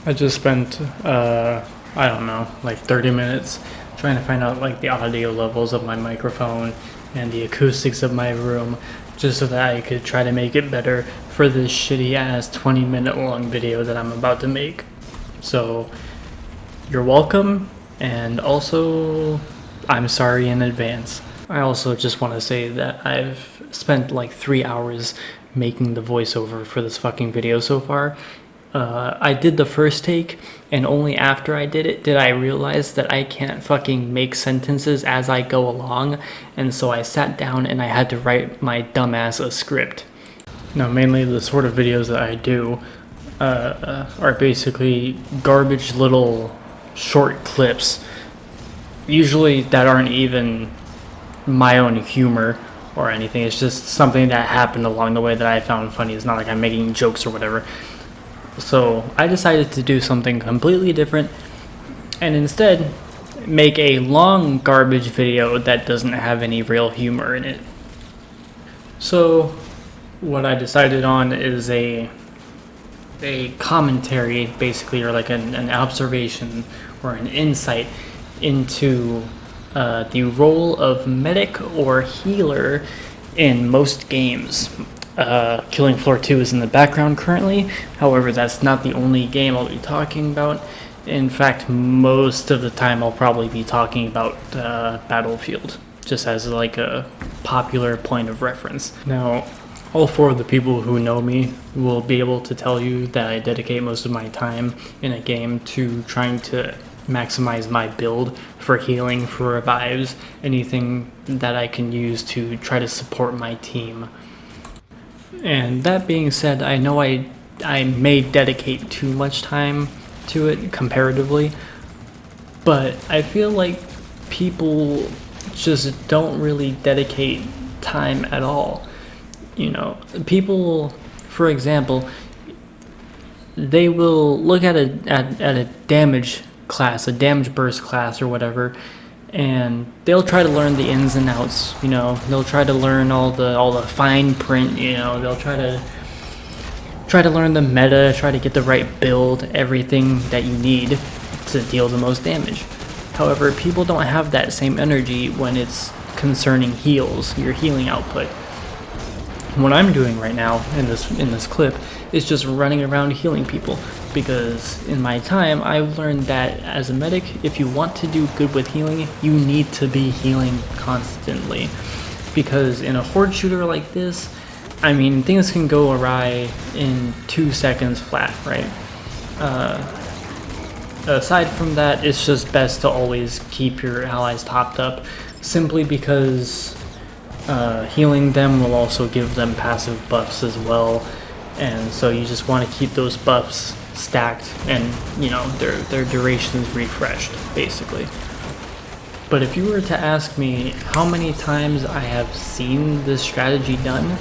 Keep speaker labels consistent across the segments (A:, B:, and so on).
A: I just spent, I don't know, like 30 minutes trying to find out like the audio levels of my microphone and the acoustics of my room just so that I could try to make it better for this shitty ass 20-minute long video that I'm about to make. So, you're welcome, and also, I'm sorry in advance. I also just want to say that I've spent like 3 hours making the voiceover for this fucking video so far. I did the first take, and only after I did it did I realize that I can't fucking make sentences as I go along, and so I sat down and I had to write my dumbass a script. Now, mainly the sort of videos that I do are basically garbage little short clips, usually that aren't even my own humor or anything. It's just something that happened along the way that I found funny. It's not like I'm making jokes or whatever. So I decided to do something completely different and instead make a long garbage video that doesn't have any real humor in it. So what I decided on is a commentary, basically, or like an observation or an insight into the role of medic or healer in most games. Killing Floor 2 is in the background currently. However, that's not the only game I'll be talking about. In fact, most of the time I'll probably be talking about Battlefield, just as like a popular point of reference. Now, all four of the people who know me will be able to tell you that I dedicate most of my time in a game to trying to maximize my build for healing, for revives, anything that I can use to try to support my team. And that being said, I know I may dedicate too much time to it comparatively, but I feel like people just don't really dedicate time at all. You know, people, for example, they will look at a damage class, a damage burst class or whatever, and they'll try to learn the ins and outs. You know, they'll try to learn all the fine print. You know, they'll try to learn the meta, try to get the right build, everything that you need to deal the most damage. However, people don't have that same energy when it's concerning heals, your healing output. What I'm doing right now in this clip is just running around healing people, because in my time I've learned that as a medic, if you want to do good with healing, you need to be healing constantly, because in a horde shooter like this, I mean, things can go awry in 2 seconds flat, right? Aside from that, it's just best to always keep your allies topped up, simply because healing them will also give them passive buffs as well, and so you just want to keep those buffs stacked and, you know, their durations refreshed, basically. But if you were to ask me how many times I have seen this strategy done,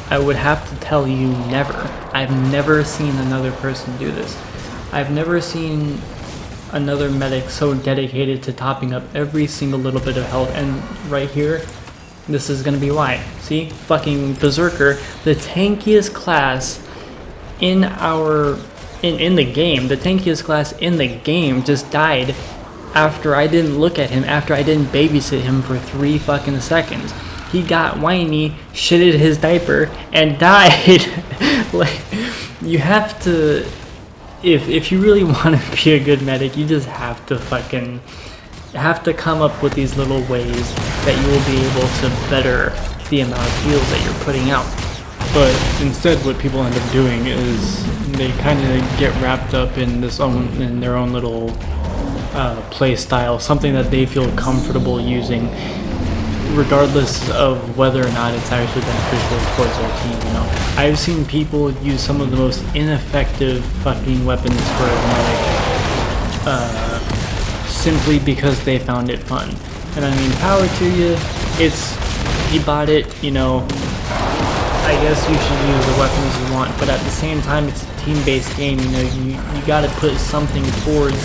A: I would have to tell you never. I've never seen another person do this. I've never seen another medic so dedicated to topping up every single little bit of health. And right here, this is gonna be why. See, fucking Berserker, the tankiest class in the game, the tankiest class in the game just died after I didn't look at him, after I didn't babysit him for 3 fucking seconds. He got whiny, shitted his diaper, and died. Like, you have to, if you really want to be a good medic, you just have to come up with these little ways that you will be able to better the amount of heals that you're putting out. But instead, what people end up doing is they kind of get wrapped up in their own little play style, something that they feel comfortable using, regardless of whether or not it's actually beneficial towards their team. You know, I've seen people use some of the most ineffective fucking weapons for a medic, simply because they found it fun. And I mean, power to you. You bought it, you know, I guess you should use the weapons you want, but at the same time, it's a team-based game. You know, you gotta put something towards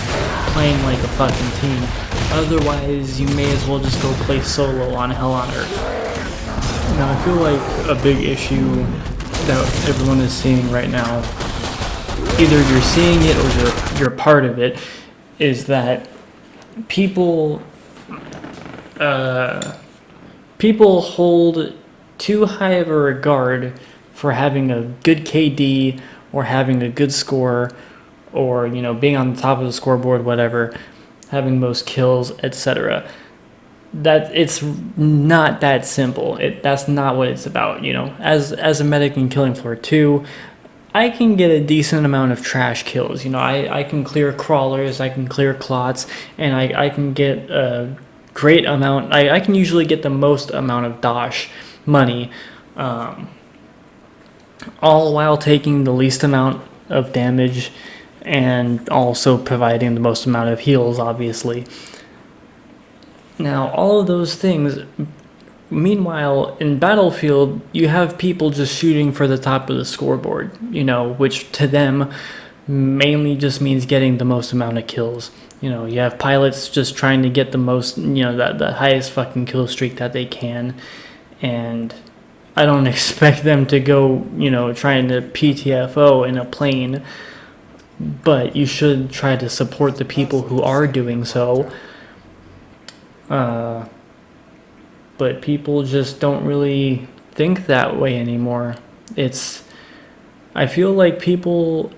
A: playing like a fucking team. Otherwise, you may as well just go play solo on Hell on Earth. Now, I feel like a big issue that everyone is seeing right now either you're seeing it or you're part of it, is that people people hold too high of a regard for having a good KD or having a good score or, you know, being on the top of the scoreboard, whatever, having most kills, etc. That it's not that simple. That's not what it's about, you know. As a medic in Killing Floor 2, I can get a decent amount of trash kills. You know, I can clear crawlers, I can clear clots, and I can get a great amount. I can usually get the most amount of dosh money, all while taking the least amount of damage and also providing the most amount of heals, obviously. Now, all of those things, meanwhile, in Battlefield, you have people just shooting for the top of the scoreboard, you know, which to them mainly just means getting the most amount of kills. You know, you have pilots just trying to get the most, you know, the highest fucking kill streak that they can. And I don't expect them to go, you know, trying to PTFO in a plane. But you should try to support the people who are doing so. But people just don't really think that way anymore. I feel like people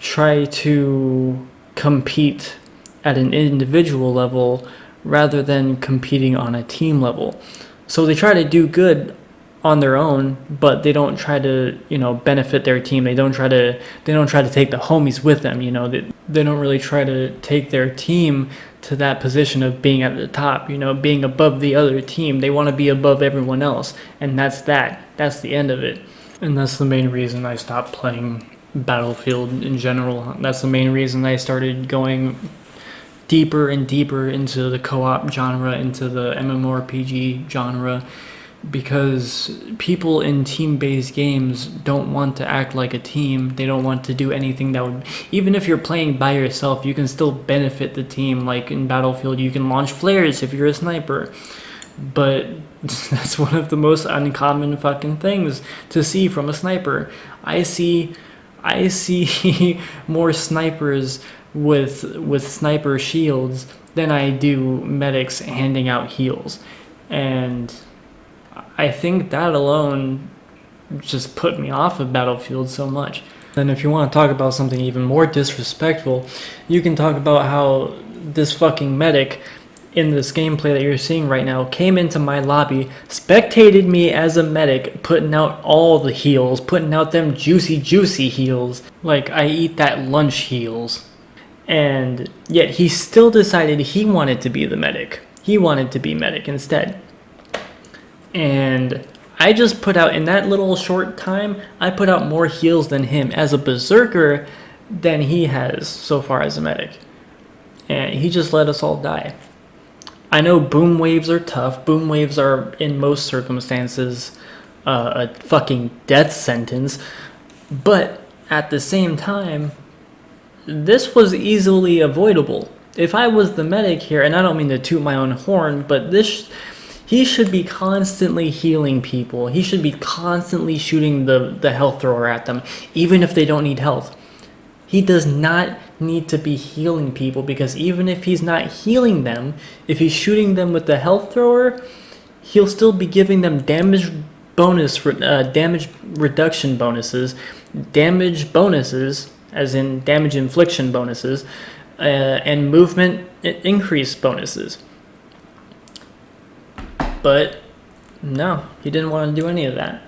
A: try to compete at an individual level rather than competing on a team level. So they try to do good on their own, but they don't try to, you know, benefit their team. They don't try to take the homies with them, you know. They don't really try to take their team to that position of being at the top, you know, being above the other team. They want to be above everyone else, and that's the end of it. And that's the main reason I stopped playing Battlefield in general. That's the main reason I started going deeper and deeper into the co-op genre, into the MMORPG genre, because people in team-based games don't want to act like a team. They don't want to do anything that would... Even if you're playing by yourself, you can still benefit the team. Like in Battlefield, you can launch flares if you're a sniper. But that's one of the most uncommon fucking things to see from a sniper. I see more snipers with sniper shields than I do medics handing out heals. And I think that alone just put me off of Battlefield so much. Then if you want to talk about something even more disrespectful, you can talk about how this fucking medic in this gameplay that you're seeing right now came into my lobby, spectated me as a medic, putting out all the heals, putting out them juicy heals, like I eat that lunch heals. And yet he still decided he wanted to be the medic. He wanted to be medic instead. And I just put out, in that little short time, I put out more heals than him as a berserker than he has so far as a medic. And he just let us all die. I know boom waves are tough. Boom waves are, in most circumstances, a fucking death sentence. But at the same time, this was easily avoidable. If I was the medic here, and I don't mean to toot my own horn, but he should be constantly healing people. He should be constantly shooting the health thrower at them, even if they don't need health. He does not need to be healing people, because even if he's not healing them, if he's shooting them with the health thrower, he'll still be giving them damage reduction bonuses, damage bonuses, as in damage infliction bonuses, and movement increase bonuses. But no, he didn't want to do any of that.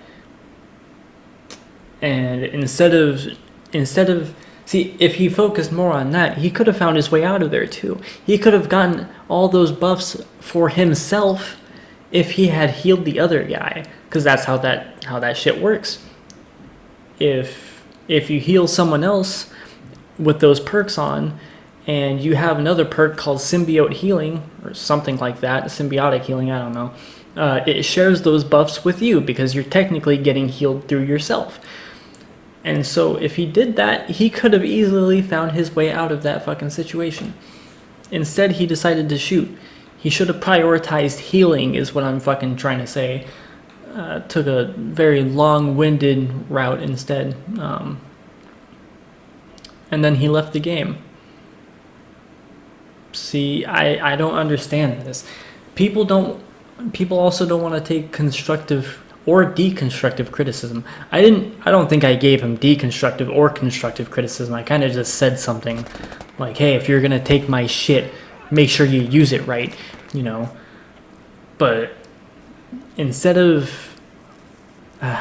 A: And instead of see, if he focused more on that, he could have found his way out of there too. He could have gotten all those buffs for himself if he had healed the other guy, because that's how that shit works. If you heal someone else with those perks on, and you have another perk called symbiote healing or something like that, symbiotic healing, I don't know. It shares those buffs with you because you're technically getting healed through yourself. And so if he did that, he could have easily found his way out of that fucking situation. Instead, he decided to shoot. He should have prioritized healing, is what I'm fucking trying to say. Took a very long-winded route instead. and then he left the game. See, I don't understand this. People also don't want to take constructive or deconstructive criticism. I don't think I gave him deconstructive or constructive criticism. I kind of just said something like, hey, if you're going to take my shit, make sure you use it right, you know. But instead of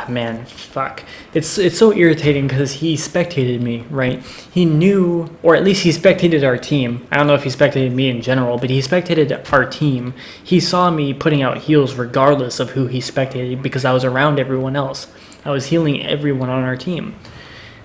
A: man, fuck. It's so irritating because he spectated me, right? He knew, or at least he spectated our team. I don't know if he spectated me in general, but he spectated our team. He saw me putting out heals regardless of who he spectated because I was around everyone else. I was healing everyone on our team.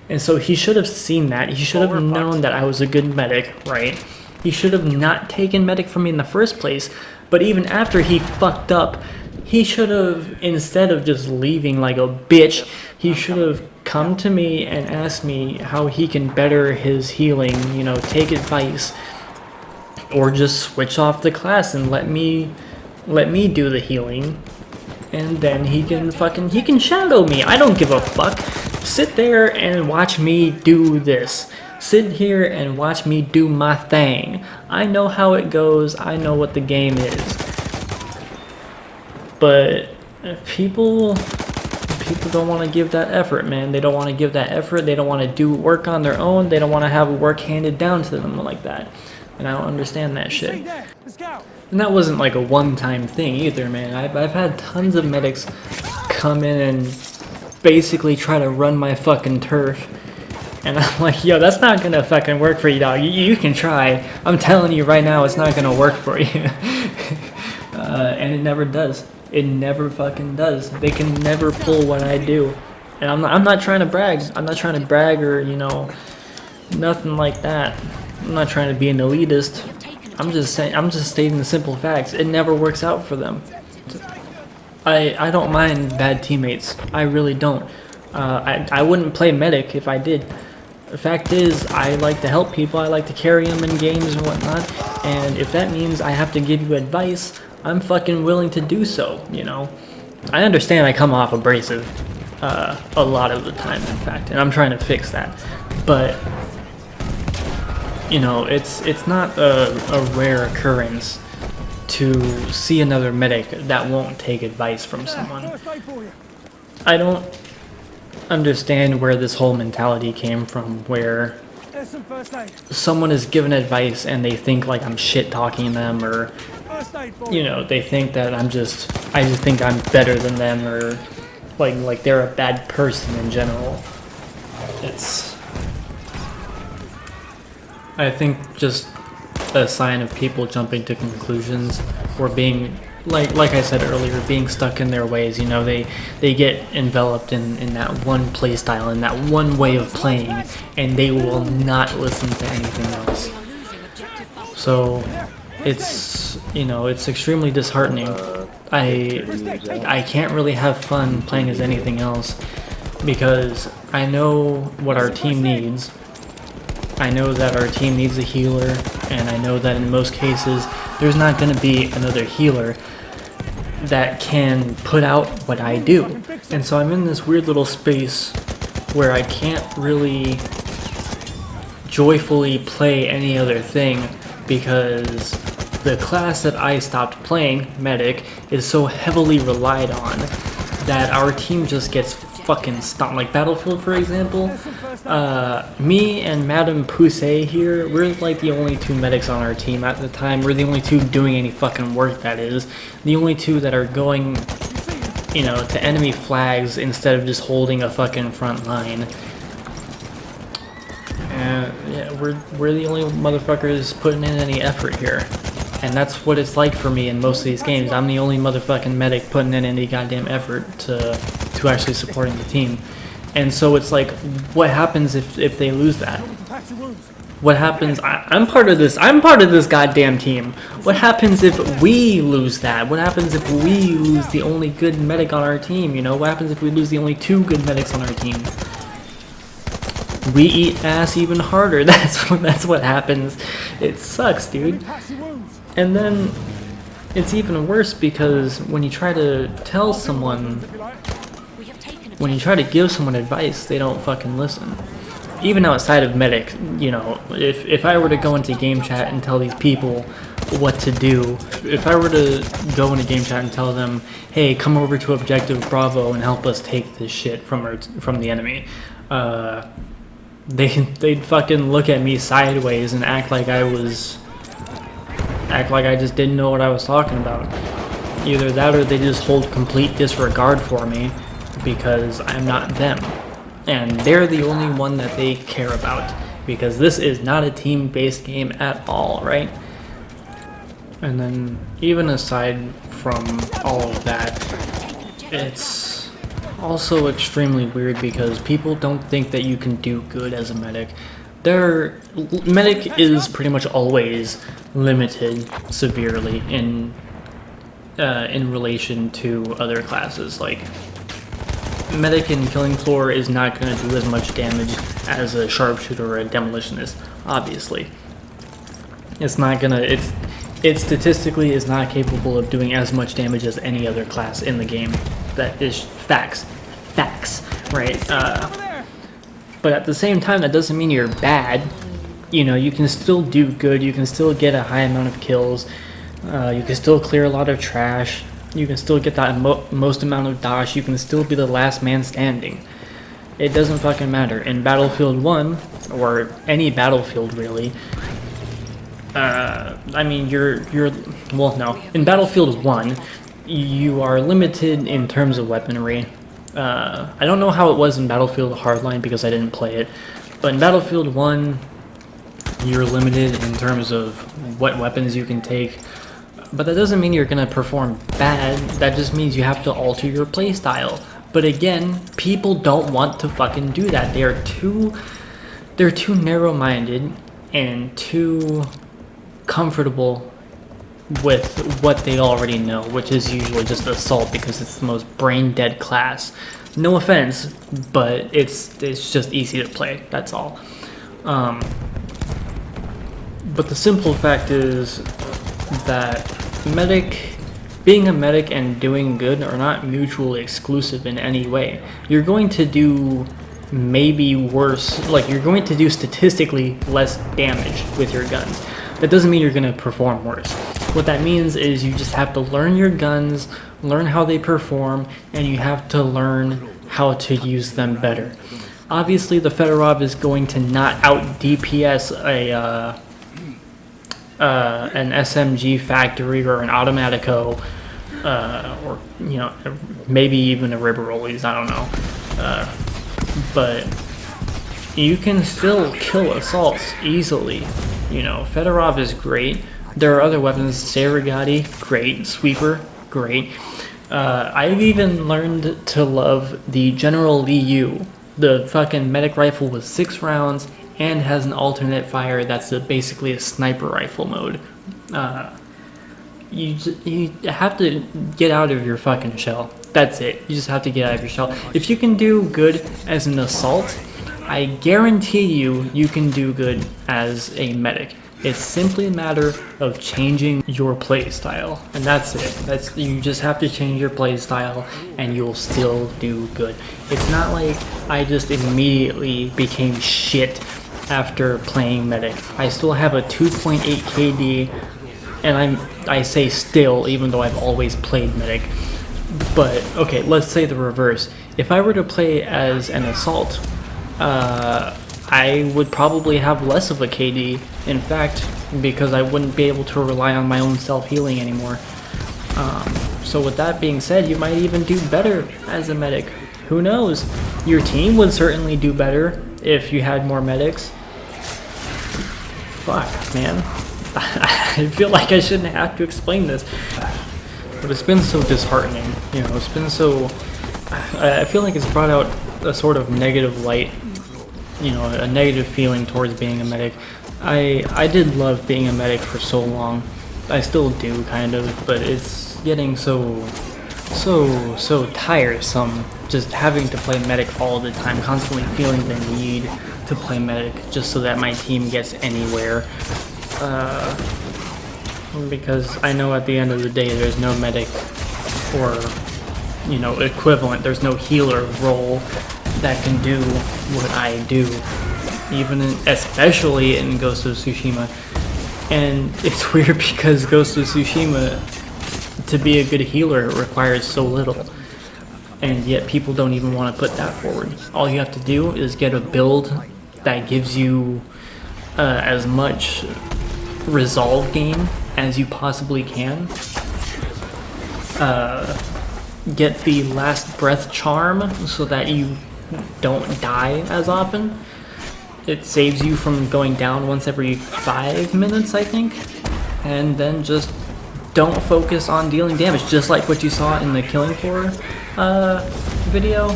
A: And so he should have seen that. He should have known that I was a good medic, right? He should have not taken medic from me in the first place. But even after he fucked up, he should have, instead of just leaving like a bitch, he should have come to me and asked me how he can better his healing, you know, take advice, or just switch off the class and let me do the healing, and then he can shadow me. I don't give a fuck. Sit there and watch me do this. Sit here and watch me do my thing. I know how it goes. I know what the game is. But people don't want to give that effort, man. They don't want to give that effort. They don't want to do work on their own. They don't want to have work handed down to them like that. And I don't understand that shit. And that wasn't like a one-time thing either, man. I've had tons of medics come in and basically try to run my fucking turf. And I'm like, yo, that's not gonna fucking work for you, dog. You can try. I'm telling you right now, it's not gonna work for you. And it never does. It never fucking does. They can never pull what I do. And I'm not trying to brag. I'm not trying to brag or, you know, nothing like that. I'm not trying to be an elitist. I'm just saying, I'm just stating the simple facts. It never works out for them. I don't mind bad teammates. I really don't. I wouldn't play medic if I did. The fact is, I like to help people. I like to carry them in games and whatnot. And if that means I have to give you advice, I'm fucking willing to do so, you know. I understand I come off abrasive a lot of the time, in fact, and I'm trying to fix that. But, you know, it's not a rare occurrence to see another medic that won't take advice from someone. I don't understand where this whole mentality came from, where someone is given advice and they think like I'm shit talking them, or you know, they think that I just think I'm better than them, or like they're a bad person in general. It's, I think, just a sign of people jumping to conclusions or being like I said earlier, being stuck in their ways. You know, they get enveloped in that one play style, in that one way of playing, and they will not listen to anything else. So it's, you know, it's extremely disheartening. I can't really have fun playing as anything else because I know what our team needs. I know that our team needs a healer, and I know that in most cases there's not going to be another healer that can put out what I do. And so I'm in this weird little space where I can't really joyfully play any other thing because the class that I stopped playing, Medic, is so heavily relied on that our team just gets fucking stomped. Like Battlefield, for example, me and Madame Poussey here, we're like the only two medics on our team at the time. We're the only two doing any fucking work, that is. The only two that are going, you know, to enemy flags instead of just holding a fucking front line. And yeah, we're the only motherfuckers putting in any effort here. And that's what it's like for me in most of these games. I'm the only motherfucking medic putting in any goddamn effort to actually supporting the team. And so it's like, what happens if they lose that? What happens? I'm part of this goddamn team. What happens if we lose that? What happens if we lose the only good medic on our team? You know, what happens if we lose the only two good medics on our team? We eat ass even harder. That's what happens. It sucks, dude. And then it's even worse because when you try to tell someone, when you try to give someone advice, they don't fucking listen. even outside of medic, you know, if I were to go into game chat and tell these people what to do, if I were to go into game chat and tell them, hey, come over to objective Bravo and help us take this shit from the enemy, they'd fucking look at me sideways and act like I just didn't know what I was talking about. Either that or they just hold complete disregard for me because I'm not them. And they're the only one that they care about, because this is not a team-based game at all, right? And then even aside from all of that, it's also extremely weird because people don't think that you can do good as a medic. Medic is pretty much always limited severely in relation to other classes. Like, medic in killing floor is not going to do as much damage as a sharpshooter or a demolitionist, obviously. It's not gonna, it statistically is not capable of doing as much damage as any other class in the game. That is facts, right? But at the same time, that doesn't mean you're bad. You know, you can still do good, you can still get a high amount of kills, you can still clear a lot of trash, you can still get that most amount of dash, you can still be the last man standing. It doesn't fucking matter. In Battlefield 1, or any Battlefield really, I mean, well, no. In Battlefield 1, you are limited in terms of weaponry. I don't know how it was in Battlefield Hardline because I didn't play it, but in Battlefield 1, you're limited in terms of what weapons you can take. But that doesn't mean you're gonna perform bad, that just means you have to alter your playstyle. But again, people don't want to fucking do that. They're too narrow-minded and too comfortable with what they already know, which is usually just assault because it's the most brain-dead class. No offense, but it's just easy to play, that's all. But the simple fact is that being a medic and doing good are not mutually exclusive in any way. You're going to do maybe worse, like you're going to do statistically less damage with your guns. That doesn't mean you're going to perform worse. What that means is you just have to learn your guns, learn how they perform, and you have to learn how to use them better. Obviously, the Fedorov is going to not out DPS an SMG factory or an Automatico, or you know, maybe even a Riberoles, I don't know. But you can still kill assaults easily. You know, Fedorov is great. There are other weapons, Serigati, great. Sweeper, great. I've even learned to love the General Liu. The fucking medic rifle with 6 rounds and has an alternate fire that's basically a sniper rifle mode. You have to get out of your fucking shell. That's it. You just have to get out of your shell. If you can do good as an assault, I guarantee you can do good as a medic. It's simply a matter of changing your play style, and that's it. You just have to change your play style and you'll still do good. It's not like I just immediately became shit after playing medic. I still have a 2.8 KD, and I say still even though I've always played medic. But okay, let's say the reverse. If I were to play as an assault, I would probably have less of a KD, in fact, because I wouldn't be able to rely on my own self-healing anymore. So with that being said, you might even do better as a medic. Who knows? Your team would certainly do better if you had more medics. Fuck, man. I feel like I shouldn't have to explain this. But it's been so disheartening, you know, it's been so... I feel like it's brought out a sort of negative light, you know, a negative feeling towards being a medic. I did love being a medic for so long. I still do, kind of, but it's getting so tiresome just having to play medic all the time, constantly feeling the need to play medic just so that my team gets anywhere. Because I know at the end of the day there's no medic or, you know, equivalent. There's no healer role that can do what I do. especially in Ghost of Tsushima. And it's weird because Ghost of Tsushima, to be a good healer, requires so little. And yet people don't even want to put that forward. All you have to do is get a build that gives you as much resolve gain as you possibly can. Get the last breath charm so that you don't die as often. It saves you from going down once every 5 minutes, I think. And then just don't focus on dealing damage, just like what you saw in the Killing Floor video.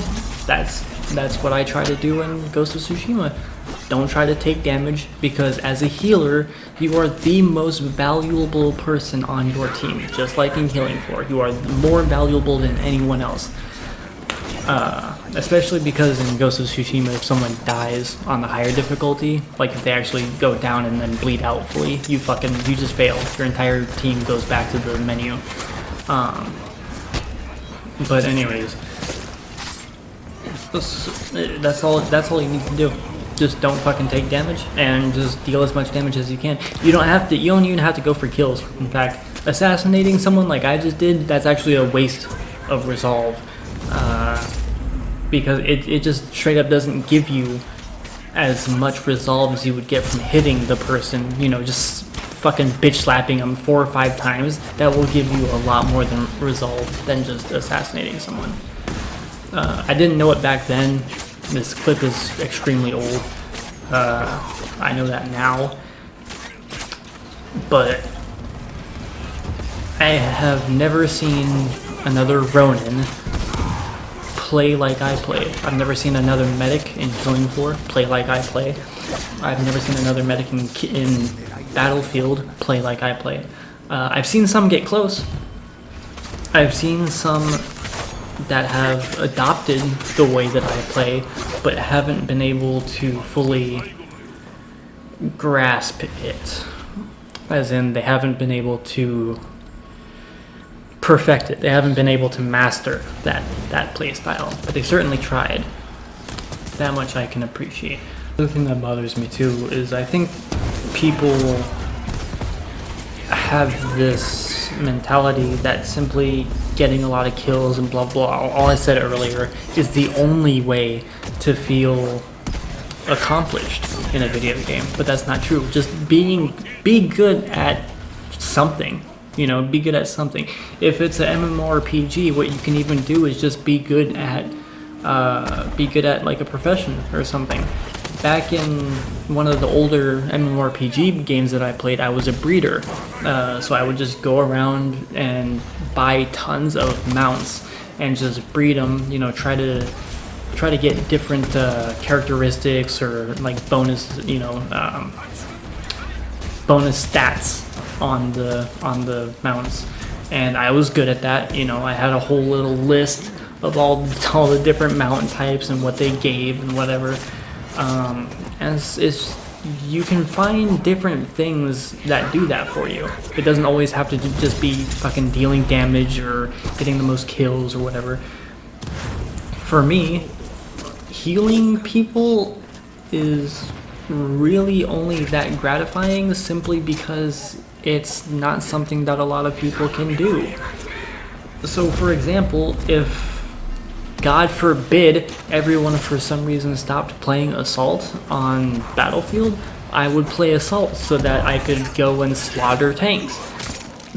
A: That's what I try to do in Ghost of Tsushima. Don't try to take damage, because as a healer, you are the most valuable person on your team. Just like in Killing Floor, you are more valuable than anyone else. Especially because in Ghost of Tsushima, if someone dies on the higher difficulty, like if they actually go down and then bleed out fully, you just fail. Your entire team goes back to the menu. But anyways, that's all you need to do. Just don't fucking take damage and just deal as much damage as you can. You don't even have to go for kills. In fact, assassinating someone like I just did, that's actually a waste of resolve. Because it just straight up doesn't give you as much resolve as you would get from hitting the person, just fucking bitch slapping them 4 or 5 times. That will give you a lot more than resolve than just assassinating someone. I didn't know it back then. This clip is extremely old. I know that now. But I have never seen another Ronin play like I play. I've never seen another medic in Killing Floor play like I play. I've never seen another medic in Battlefield play like I play. I've seen some get close. I've seen some that have adopted the way that I play, but haven't been able to fully grasp it. As in, they haven't been able to perfect it. They haven't been able to master that play style, but they certainly tried. That much I can appreciate. The other thing that bothers me too is I think people have this mentality that simply getting a lot of kills and blah blah, all I said earlier, is the only way to feel accomplished in a video game. But that's not true. Just be good at something. Be good at something. If it's an MMORPG, what you can even do is just be good at like a profession or something. Back in one of the older MMORPG games that I played, I was a breeder. So I would just go around and buy tons of mounts and just breed them. Try to get different characteristics or like bonus stats on the mounts, and I was good at that. I had a whole little list of all the different mount types and what they gave and whatever. And you can find different things that do that for you. It doesn't always have to just be fucking dealing damage or getting the most kills or whatever. For me, healing people is really only that gratifying simply because it's not something that a lot of people can do. So for example, if God forbid everyone for some reason stopped playing Assault on Battlefield, I would play Assault so that I could go and slaughter tanks,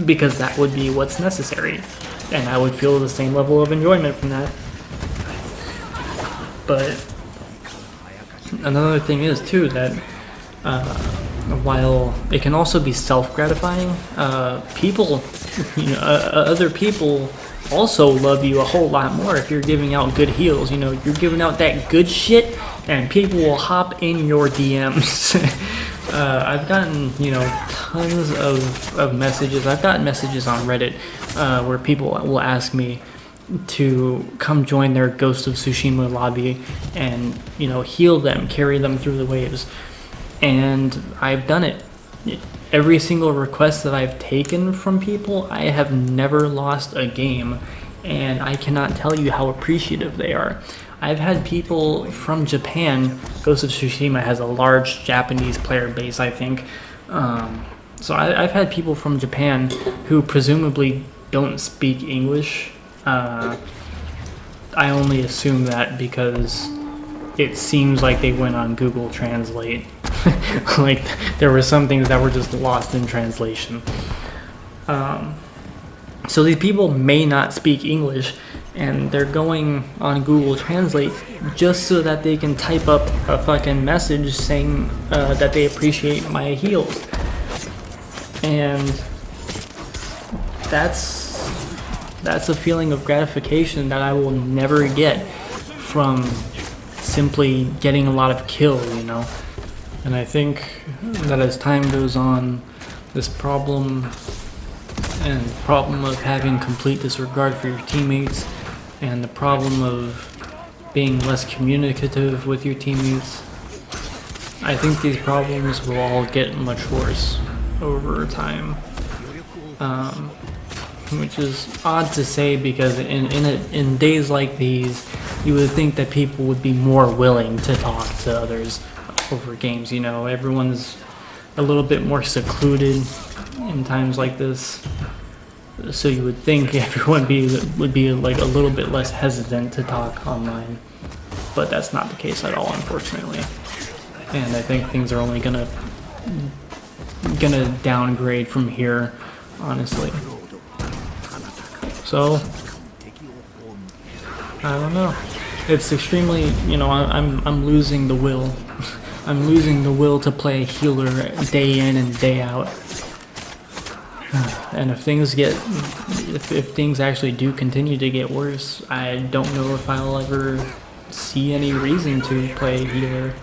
A: because that would be what's necessary, and I would feel the same level of enjoyment from that. But another thing is too that while it can also be self-gratifying, people, other people also love you a whole lot more if you're giving out good heals. You're giving out that good shit, and people will hop in your DMs. I've gotten, tons of messages. I've gotten messages on Reddit where people will ask me to come join their Ghost of Tsushima lobby and, heal them, carry them through the waves. And I've done it. Every single request that I've taken from people, I have never lost a game, and I cannot tell you how appreciative they are. I've had people from Japan. Ghost of Tsushima has a large Japanese player base, I think. So I've had people from Japan who presumably don't speak English. I only assume that because it seems like they went on Google Translate. Like there were some things that were just lost in translation. So these people may not speak English, and they're going on Google Translate just so that they can type up a fucking message saying that they appreciate my heals. And that's a feeling of gratification that I will never get from simply getting a lot of kill, you know. And I think that as time goes on, this problem of having complete disregard for your teammates, and the problem of being less communicative with your teammates, I think these problems will all get much worse over time. Which is odd to say, because in days like these, you would think that people would be more willing to talk to others over games. You know, everyone's a little bit more secluded in times like this, so you would think everyone would be like a little bit less hesitant to talk online, but that's not the case at all, unfortunately. And I think things are only gonna downgrade from here, honestly. So I don't know. It's extremely, you know, I'm losing the will. I'm losing the will to play healer day in and day out. And if things actually do continue to get worse, I don't know if I'll ever see any reason to play healer.